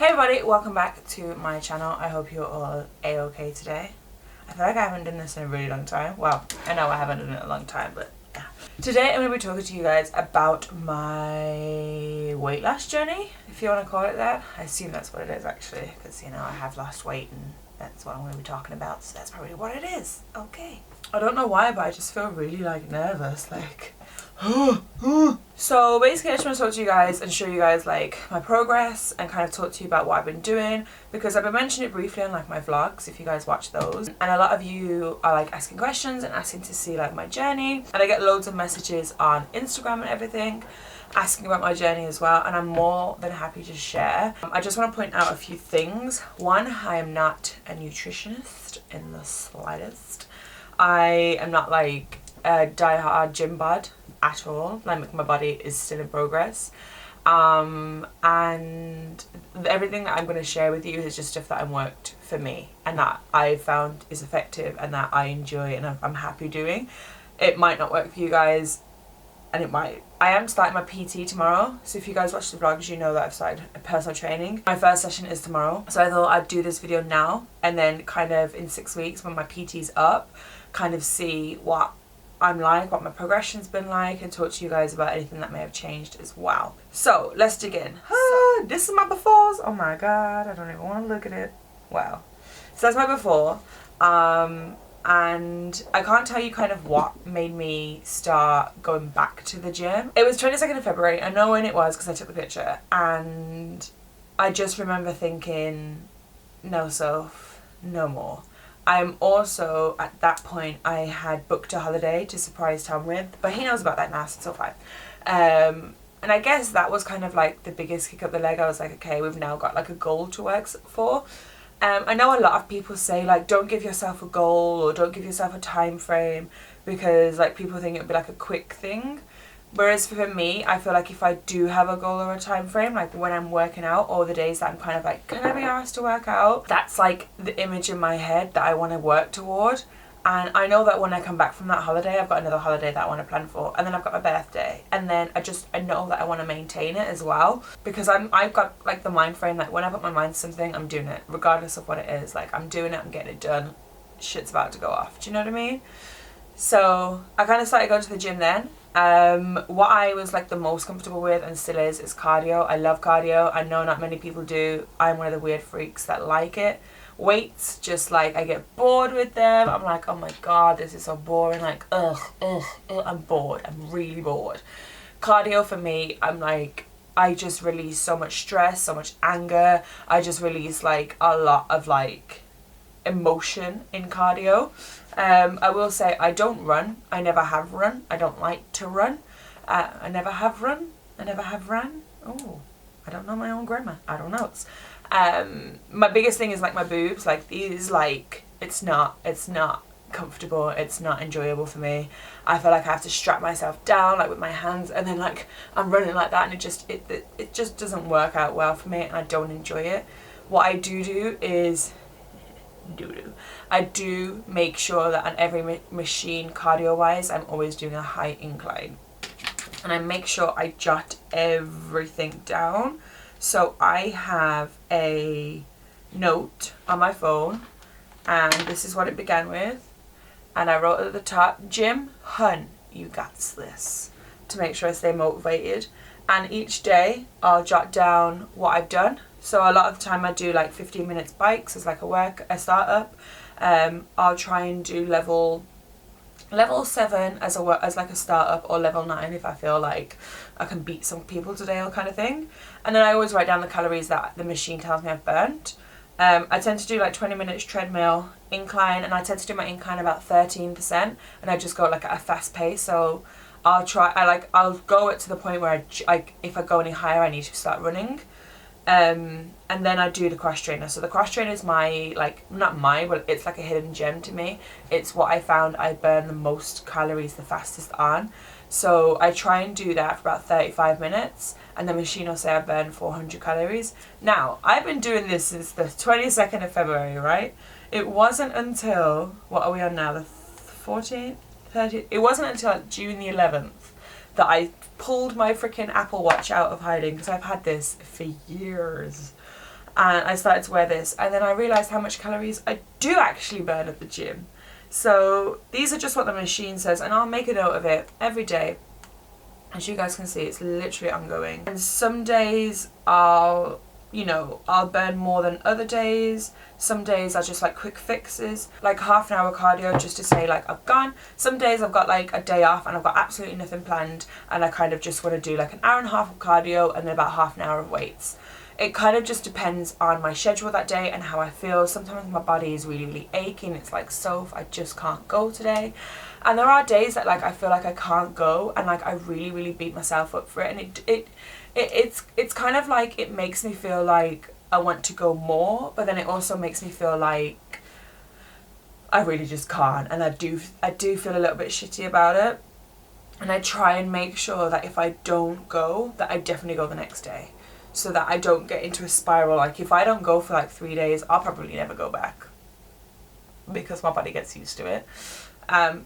Hey everybody, welcome back to my channel. I hope you're all a-okay today. I feel like I haven't done this in a really long time. Well, I know I haven't done it in a long time, but yeah. Today I'm going to be talking to you guys about my weight loss journey, if you want to call it that. I assume that's what it is actually, because you know I have lost weight and that's what I'm going to be talking about, so that's probably what it is. Okay. I don't know why, but I just feel really like nervous, like so basically I just want to talk to you guys and show you guys like my progress and kind of talk to you about what I've been doing, because I've been mentioning it briefly on like my vlogs if you guys watch those, and a lot of you are like asking questions and asking to see like my journey, and I get loads of messages on Instagram and everything asking about my journey as well, and I'm more than happy to share. I just want to point out a few things. One, I am not a nutritionist in the slightest. I am not like a die-hard gym bod at all. Like my body is still in progress, and everything that I'm going to share with you is just stuff that worked for me and that I found is effective and that I enjoy and I'm happy doing. It might not work for you guys, and it might. I am starting my PT tomorrow, so if you guys watch the vlogs you know that I've started a personal training. My first session is tomorrow, so I thought I'd do this video now and then kind of in 6 weeks when my PT's up, kind of see what I'm like, what my progression's been like, and talk to you guys about anything that may have changed as well. So let's dig in. This is my befores. Oh my god, I don't even want to look at it. Wow. So that's my before, and I can't tell you kind of what made me start going back to the gym. It was 22nd of February. I know when it was because I took the picture, and I just remember thinking, no Soph, no more. I'm also, at that point, I had booked a holiday to surprise Tom with, but he knows about that now, so it's all fine. And I guess that was kind of like the biggest kick up the leg. I was like, okay, we've now got like a goal to work for. I know a lot of people say like, don't give yourself a goal or don't give yourself a time frame, because like people think it would be like a quick thing. Whereas for me, I feel like if I do have a goal or a time frame, like when I'm working out or the days that I'm kind of like, can I be asked to work out? That's like the image in my head that I want to work toward. And I know that when I come back from that holiday, I've got another holiday that I want to plan for. And then I've got my birthday. And then I know that I want to maintain it as well. Because I've got like the mind frame, like when I put my mind to something, I'm doing it. Regardless of what it is. Like I'm doing it, I'm getting it done. Shit's about to go off. Do you know what I mean? So I kind of started going to the gym then. What I was like the most comfortable with and still is cardio. I love cardio. I know not many people do. I'm one of the weird freaks that like it. Weights, just like I get bored with them. I'm like, oh my god, this is so boring. Like, ugh, I'm bored. I'm really bored. Cardio for me, I'm like, I just release so much stress, so much anger. I just release like a lot of like emotion in cardio. I will say I don't run. I never have run. I don't like to run. I never have run. I never have ran. Oh, I don't know my own grammar. I don't know. My biggest thing is like my boobs. Like these, like it's not comfortable. It's not enjoyable for me. I feel like I have to strap myself down like with my hands, and then like I'm running like that, and it just doesn't work out well for me, and I don't enjoy it. What I do is I do make sure that on every machine, cardio-wise, I'm always doing a high incline. And I make sure I jot everything down. So I have a note on my phone, and this is what it began with. And I wrote at the top, Jim, hun, you got this, to make sure I stay motivated. And each day, I'll jot down what I've done. So a lot of the time I do like 15 minutes bikes as like a startup. I'll try and do level 7 as like a startup, or level 9 if I feel like I can beat some people today, or kind of thing. And then I always write down the calories that the machine tells me I've burnt. I tend to do like 20 minutes treadmill incline, and I tend to do my incline about 13%, and I just go like at a fast pace. So I'll go it to the point where if I go any higher I need to start running. And then I do the cross trainer. So the cross trainer is my, like, not mine, but it's like a hidden gem to me. It's what I found I burn the most calories the fastest on. So I try and do that for about 35 minutes, and the machine will say I burn 400 calories. Now, I've been doing this since the 22nd of February, right? It wasn't until, what are we on now, the 14th, 30th? It wasn't until June the 11th that I pulled my freaking Apple Watch out of hiding, because I've had this for years. and I started to wear this, and then I realised how much calories I do actually burn at the gym. So these are just what the machine says, and I'll make a note of it every day. As you guys can see, it's literally ongoing. And some days I'll burn more than other days. Some days I just like quick fixes, like half an hour cardio just to say like I've gone. Some days I've got like a day off and I've got absolutely nothing planned, and I kind of just want to do like an hour and a half of cardio and then about half an hour of weights. It kind of just depends on my schedule that day and how I feel. Sometimes my body is really, really aching. It's like, Soph, I just can't go today. And there are days that like I feel like I can't go, and like I really, really beat myself up for it. And it's kind of like, it makes me feel like I want to go more, but then it also makes me feel like I really just can't. And I do feel a little bit shitty about it. And I try and make sure that if I don't go, that I definitely go the next day, so that I don't get into a spiral. Like if I don't go for like 3 days, I'll probably never go back because my body gets used to it.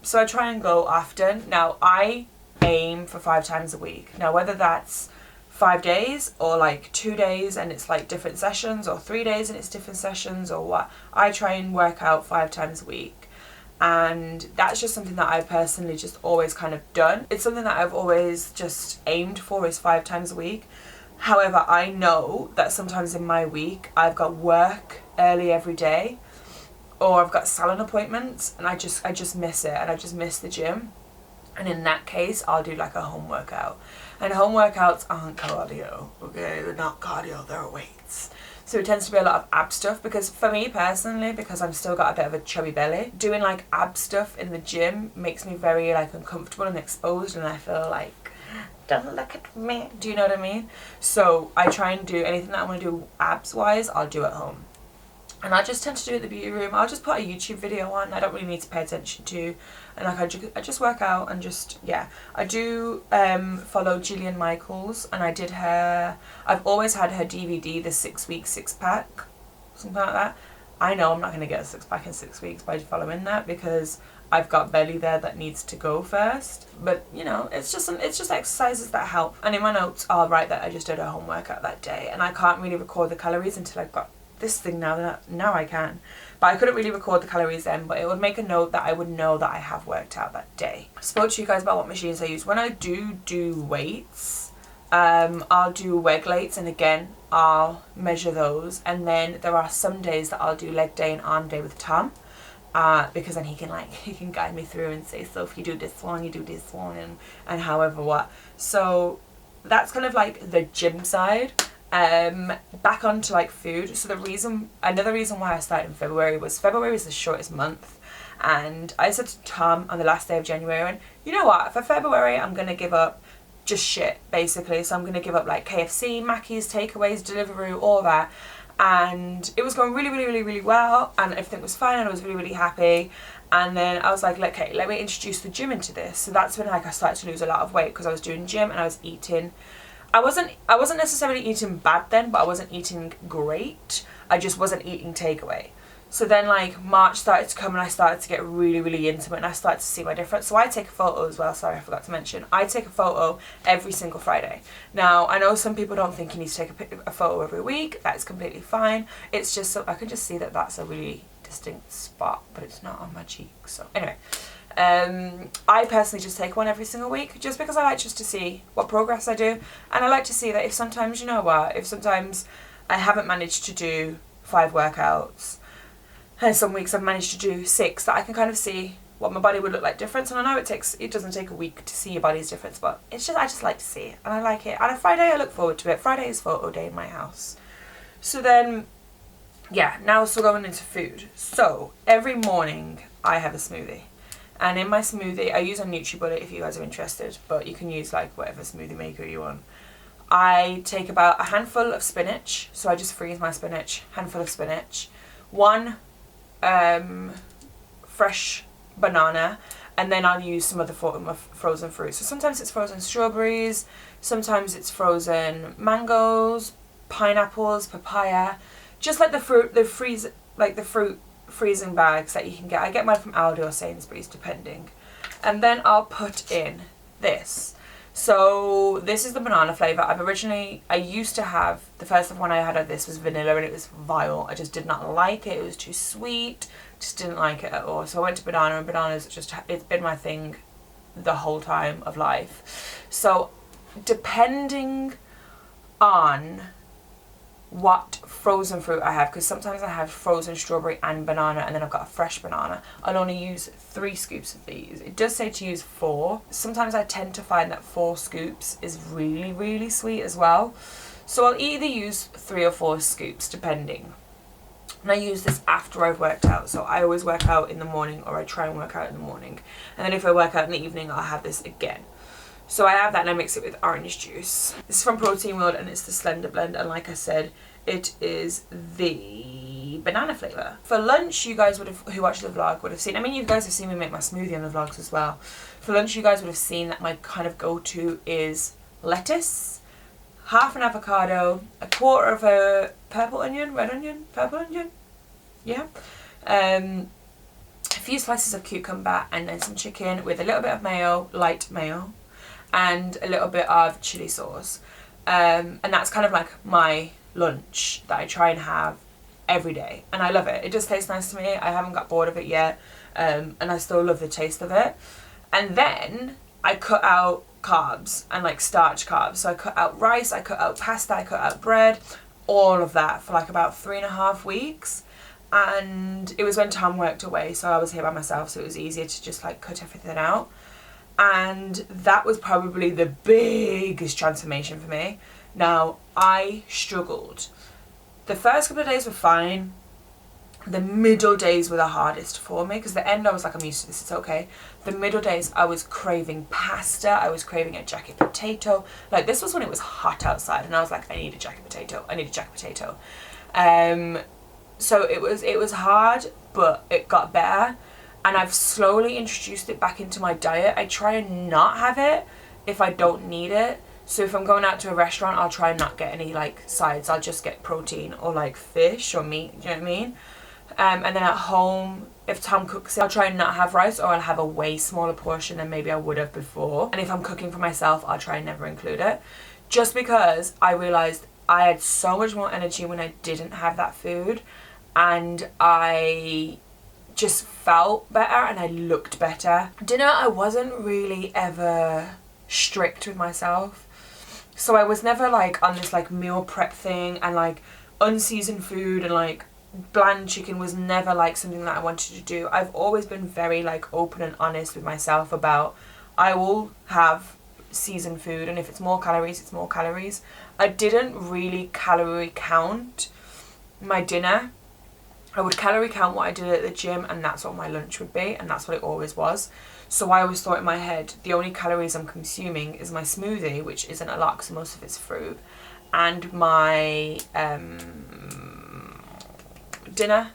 So I try and go often. Now I aim for 5 times a week. Now whether that's 5 days or like 2 days and it's like different sessions, or 3 days and it's different sessions, or what, I try and work out 5 times a week. And that's just something that I personally just always kind of done. It's something that I've always just aimed for, is 5 times a week. However, I know that sometimes in my week I've got work early every day, or I've got salon appointments, and I just miss it, and I just miss the gym. And in that case, I'll do like a home workout. And home workouts aren't cardio, okay? They're not cardio, they're weights. So it tends to be a lot of ab stuff, because for me personally, because I've still got a bit of a chubby belly, doing like ab stuff in the gym makes me very like uncomfortable and exposed, and I feel like, don't look at me. Do you know what I mean? So I try and do anything that I want to do abs wise, I'll do at home. And I just tend to do it in the beauty room. I'll just put a YouTube video on I don't really need to pay attention to. And like I just work out and just, yeah. I do follow Gillian Michaels, and I did I've always had her DVD, the 6-week 6-pack, something like that. I know I'm not going to get a 6-pack in 6 weeks by following that, because I've got belly there that needs to go first. But you know, it's just exercises that help. And in my notes I'll write that I just did a home workout that day, and I can't really record the calories until I've got this thing now I can. But I couldn't really record the calories then, but it would make a note that I would know that I have worked out that day. I spoke to you guys about what machines I use. When I do weights, I'll do Weightloss, and again I'll measure those. And then there are some days that I'll do leg day and arm day with Tom, because then he can guide me through and say, so if you do this one, you do this one, and however what. So that's kind of like the gym side. Back onto like food. So another reason why I started in February was February is the shortest month, and I said to Tom on the last day of January, I went, you know what, for February I'm gonna give up just shit basically. So I'm gonna give up like KFC, Mackey's, takeaways, Deliveroo, all that. And it was going really, really, really, really well, and everything was fine, and I was really, really happy. And then I was like, okay, let me introduce the gym into this. So that's when like I started to lose a lot of weight, because I was doing gym and I was eating. I wasn't necessarily eating bad then, but I wasn't eating great. I just wasn't eating takeaway. So then like March started to come, and I started to get really, really into it, and I started to see my difference. So I take a photo as well. Sorry, I forgot to mention. I take a photo every single Friday. Now, I know some people don't think you need to take a photo every week. That's completely fine. It's just so I can just see that that's a really distinct spot, but it's not on my cheek. So anyway. I personally just take one every single week, just because I like just to see what progress I do. And I like to see that if sometimes, you know what, if sometimes I haven't managed to do 5 workouts, and some weeks I've managed to do 6, that I can kind of see what my body would look like different. And I know it doesn't take a week to see your body's difference, but I just like to see it, and I like it. And on Friday I look forward to it. Friday is photo day in my house. So then, yeah, now still going into food. So every morning I have a smoothie. And in my smoothie, I use a NutriBullet if you guys are interested, but you can use like whatever smoothie maker you want. I take about a handful of spinach, so I just freeze my spinach, handful of spinach, 1 fresh banana, and then I'll use some other form of frozen fruit. So sometimes it's frozen strawberries, sometimes it's frozen mangoes, pineapples, papaya, just like the fruit freezing bags that you can get. I get mine from Aldi or Sainsbury's, depending. And then I'll put in this. So this is the banana flavour. I used to have, the first one I had of this was vanilla, and it was vile. I just did not like it. It was too sweet. Just didn't like it at all. So I went to banana, and bananas just, it's been my thing the whole time of life. So depending on what frozen fruit I have, because sometimes I have frozen strawberry and banana, and then I've got a fresh banana, I'll only use 3 scoops of these. It does say to use 4. Sometimes I tend to find that 4 scoops is really, really sweet as well. So I'll either use 3 or 4 scoops depending. And I use this after I've worked out. So I always work out in the morning, or I try and work out in the morning. And then if I work out in the evening, I'll have this again. So I have that, and I mix it with orange juice. This is from Protein World, and it's the Slender Blend, and like I said, it is the banana flavour. For lunch, you guys would have, who watched the vlog would have seen, I mean, you guys have seen me make my smoothie on the vlogs as well. For lunch, you guys would have seen that my kind of go-to is lettuce, half an avocado, a quarter of a purple onion, yeah, a few slices of cucumber, and then some chicken with a little bit of mayo, light mayo, and a little bit of chili sauce. And that's kind of like my lunch that I try and have every day, and I love it. It just tastes nice to me. I haven't got bored of it yet, and I still love the taste of it. And then I cut out carbs and like starch carbs. So I cut out rice, I cut out pasta, I cut out bread, all of that for like about 3.5 weeks. And it was when Tom worked away, so I was here by myself, so it was easier to just like cut everything out. And that was probably the biggest transformation for me. Now, I struggled. The first couple of days were fine. The middle days were the hardest for me, because the end I was like, I'm used to this, it's okay. The middle days I was craving pasta, I was craving a jacket potato. Like, this was when it was hot outside, and I was like, I need a jacket potato, I need a jacket potato. So it was hard, but it got better. And I've slowly introduced it back into my diet. I try and not have it if I don't need it. So if I'm going out to a restaurant, I'll try and not get any like sides. I'll just get protein or like fish or meat, do you know what I mean? And then at home, if Tom cooks it, I'll try and not have rice, or I'll have a way smaller portion than maybe I would have before. And if I'm cooking for myself, I'll try and never include it. Just because I realised I had so much more energy when I didn't have that food, and I just felt better and I looked better. Dinner, I wasn't really ever strict with myself. So I was never like on this like meal prep thing, and like unseasoned food and like bland chicken was never like something that I wanted to do. I've always been very like open and honest with myself about, I will have seasoned food, and if it's more calories, it's more calories. I didn't really calorie count my dinner. I would calorie count what I did at the gym, and that's what my lunch would be, and that's what it always was. So I always thought in my head, the only calories I'm consuming is my smoothie, which isn't a lot because most of it's fruit, and my dinner.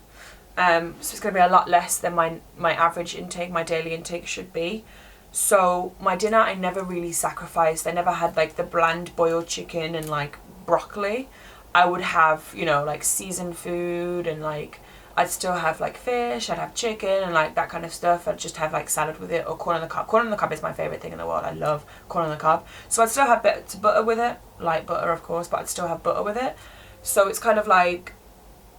So it's going to be a lot less than my average intake, my daily intake should be. So my dinner, I never really sacrificed. I never had like the bland boiled chicken and like broccoli. I would have, you know, like seasoned food, and like I'd still have like fish, I'd have chicken and like that kind of stuff. I'd just have like salad with it, or corn on the cob. Corn on the cob is my favourite thing in the world. I love corn on the cob. So I'd still have butter with it, light butter of course, but I'd still have butter with it. So it's kind of like,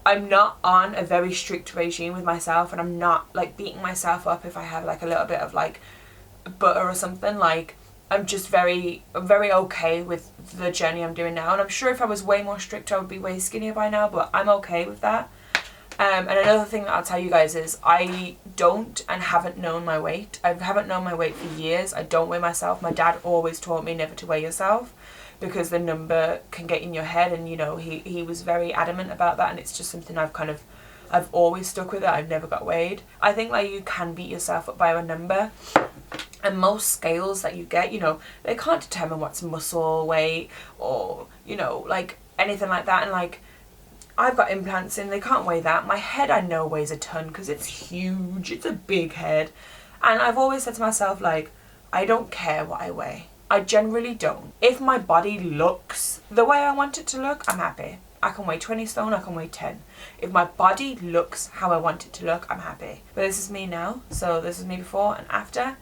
I'm not on a very strict regime with myself, and I'm not like beating myself up if I have like a little bit of like butter or something. Like, I'm very okay with the journey I'm doing now, and I'm sure if I was way more strict I would be way skinnier by now, but I'm okay with that. And another thing that I'll tell you guys is I don't and haven't known my weight. I haven't known my weight for years. I don't weigh myself. My dad always taught me never to weigh yourself, because the number can get in your head, and you know, he was very adamant about that, and it's just something I've always stuck with it. I've never got weighed. I think like you can beat yourself up by a number, and most scales that you get, you know, they can't determine what's muscle weight or, you know, like anything like that. And like, I've got implants in, they can't weigh that. My head I know weighs a ton because it's huge, it's a big head. And I've always said to myself, like, I don't care what I weigh. I generally don't. If my body looks the way I want it to look, I'm happy. I can weigh 20 stone, I can weigh 10. If my body looks how I want it to look, I'm happy. But this is me now, so this is me before and after.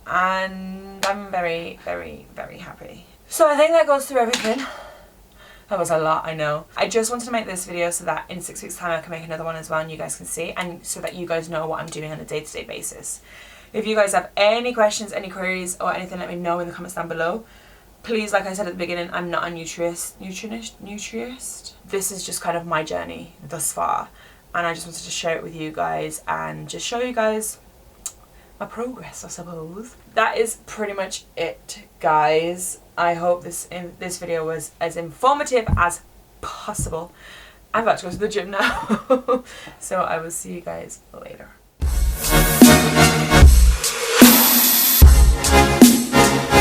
and I'm very, very, very happy. So I think that goes through everything. That was a lot, I know. I just wanted to make this video so that in 6 weeks time I can make another one as well and you guys can see, and so that you guys know what I'm doing on a day-to-day basis. If you guys have any questions, any queries or anything, let me know in the comments down below. Please, like I said at the beginning, I'm not a nutritionist. This is just kind of my journey thus far, and I just wanted to share it with you guys and just show you guys my progress, I suppose. That is pretty much it, guys. I hope this video was as informative as possible. I'm about to go to the gym now. So I will see you guys later.